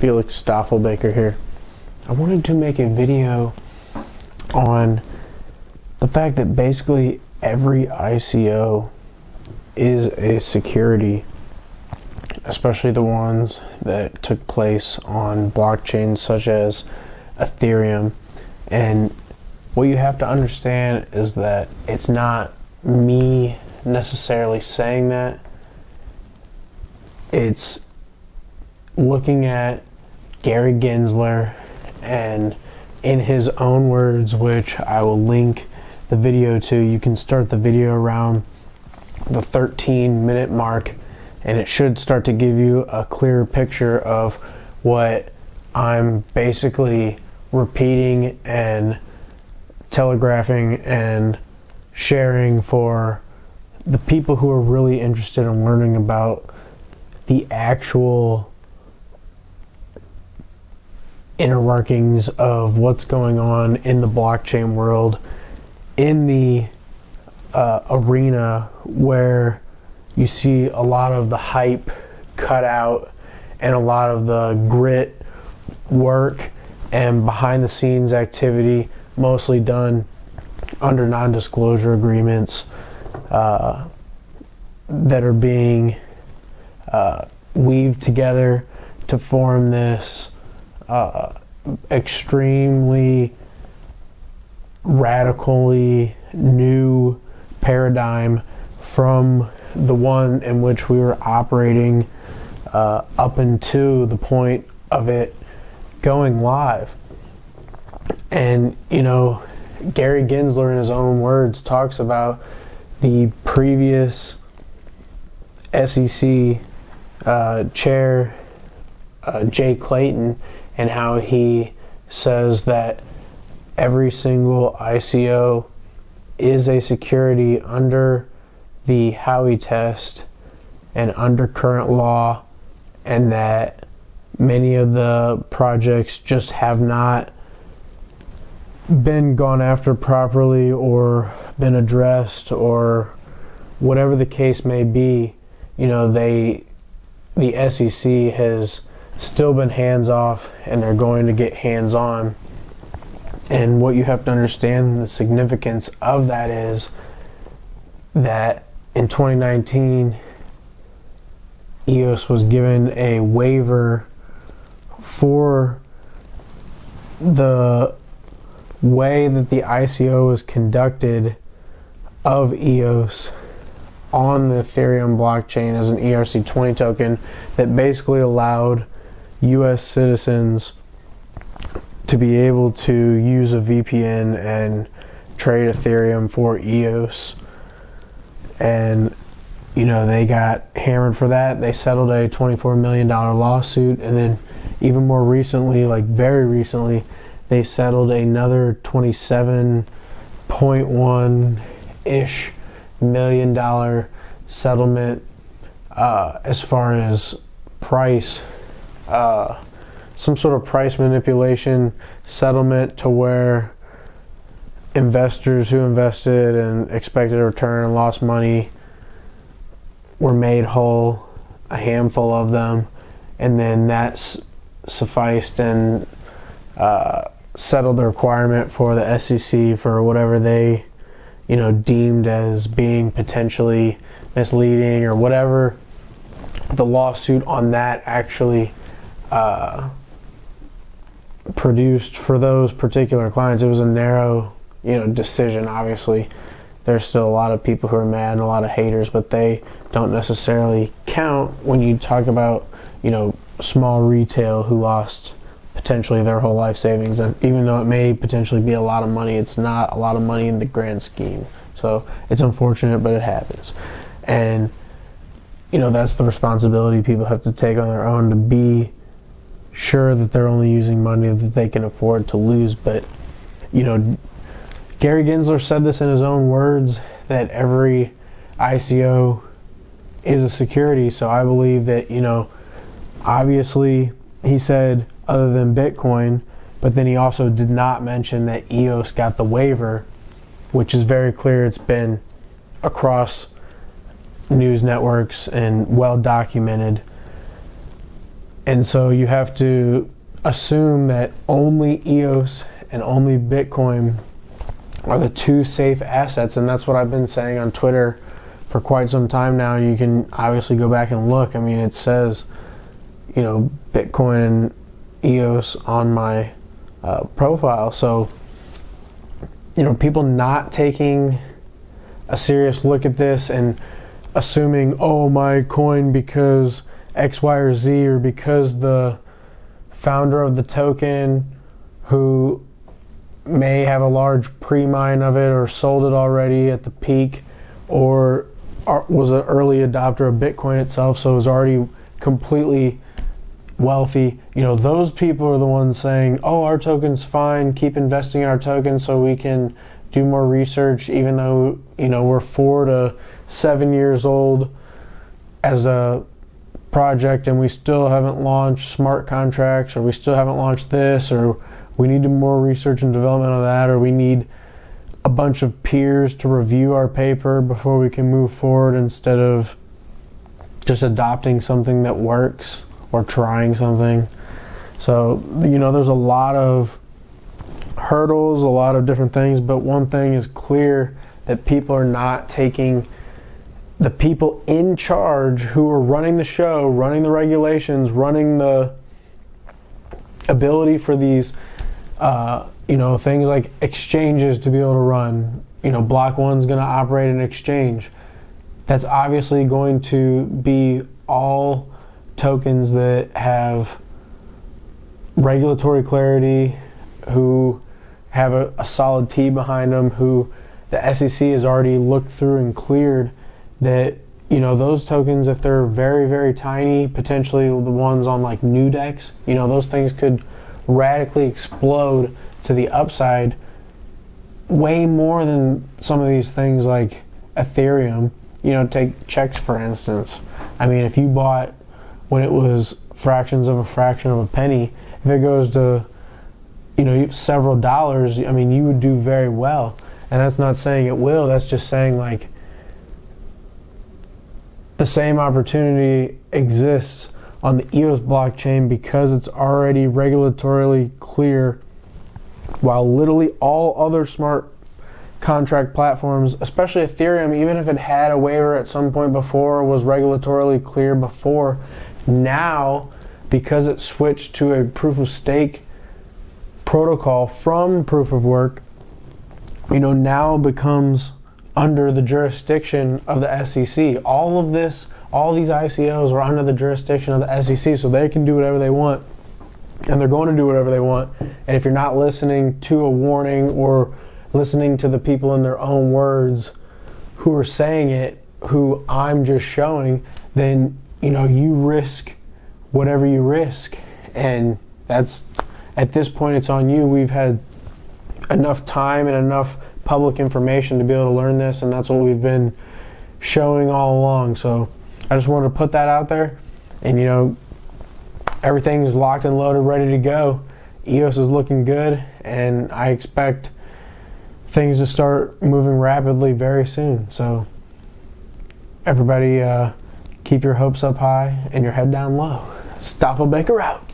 Felix Staffelbaker here. I wanted to make a video on the fact that basically every ICO is a security, especially the ones that took place on blockchains such as Ethereum. And what you have to understand is that it's not me necessarily saying that. It's looking at Gary Gensler, and in his own words, which I will link the video to, you can start the video around the 13-minute mark, and it should start to give you a clearer picture of what I'm basically repeating and telegraphing and sharing for the people who are really interested in learning about the actual inner workings of what's going on in the blockchain world, in the arena where you see a lot of the hype cut out and a lot of the grit work and behind the scenes activity mostly done under non-disclosure agreements that are being weaved together to form this extremely radically new paradigm from the one in which we were operating up until the point of it going live. And Gary Gensler in his own words talks about the previous SEC chair Jay Clayton, and how he says that every single ICO is a security under the Howey test and under current law, and that many of the projects just have not been gone after properly or been addressed, or whatever the case may be. The SEC has still been hands off, and they're going to get hands on. And what you have to understand, the significance of that is that in 2019, EOS was given a waiver for the way that the ICO was conducted of EOS on the Ethereum blockchain as an ERC20 token that basically allowed US citizens to be able to use a VPN and trade Ethereum for EOS. And they got hammered for that. They settled a $24 million lawsuit, and then even more recently, like very recently, they settled another $27.1-ish million settlement as far as price, some sort of price manipulation settlement, to where investors who invested and expected a return and lost money were made whole, a handful of them, and then that's sufficed and settled the requirement for the SEC for whatever they deemed as being potentially misleading, or whatever the lawsuit on that actually produced for those particular clients. It was a narrow decision. Obviously there's still a lot of people who are mad and a lot of haters, but they don't necessarily count when you talk about small retail who lost potentially their whole life savings. And even though it may potentially be a lot of money, it's not a lot of money in the grand scheme. So it's unfortunate, but it happens. And that's the responsibility people have to take on their own, to be sure that they're only using money that they can afford to lose. But Gary Gensler said this in his own words, that every ICO is a security. So I believe that obviously he said other than Bitcoin, but then he also did not mention that EOS got the waiver, which is very clear. It's been across news networks and well documented. And so you have to assume that only EOS and only Bitcoin are the two safe assets. And that's what I've been saying on Twitter for quite some time now. And you can obviously go back and look. I mean, it says, Bitcoin and EOS on my profile. So, people not taking a serious look at this and assuming, oh, my coin because X, Y, or Z, or because the founder of the token who may have a large pre-mine of it or sold it already at the peak, or was an early adopter of Bitcoin itself, so is already completely wealthy. Those people are the ones saying, oh, our token's fine, keep investing in our token so we can do more research, even though, we're 4 to 7 years old as a project and we still haven't launched smart contracts, or we still haven't launched this, or we need more research and development on that, or we need a bunch of peers to review our paper before we can move forward, instead of just adopting something that works or trying something. So, there's a lot of hurdles, a lot of different things, but one thing is clear, that people are not taking the people in charge who are running the show, running the regulations, running the ability for these, things like exchanges to be able to run. Block One's going to operate an exchange. That's obviously going to be all tokens that have regulatory clarity, who have a solid T behind them, who the SEC has already looked through and cleared, that those tokens, if they're very, very tiny, potentially the ones on like Nudex, those things could radically explode to the upside way more than some of these things like Ethereum. Take checks for instance. I mean, if you bought when it was fractions of a fraction of a penny, if it goes to several dollars, I mean, you would do very well. And that's not saying it will, that's just saying like the same opportunity exists on the EOS blockchain because it's already regulatorily clear, while literally all other smart contract platforms, especially Ethereum, even if it had a waiver at some point before, was regulatorily clear before, now because it switched to a proof of stake protocol from proof of work, now becomes under the jurisdiction of the SEC. All these ICOs are under the jurisdiction of the SEC, so they can do whatever they want, and they're going to do whatever they want. And if you're not listening to a warning or listening to the people in their own words who are saying it, who I'm just showing, then you risk whatever you risk. And that's, at this point, it's on you. We've had enough time and enough public information to be able to learn this, and that's what we've been showing all along. So I just wanted to put that out there, and everything's locked and loaded, ready to go. EOS is looking good, and I expect things to start moving rapidly very soon. So everybody keep your hopes up high and your head down low. Stoffel Baker out.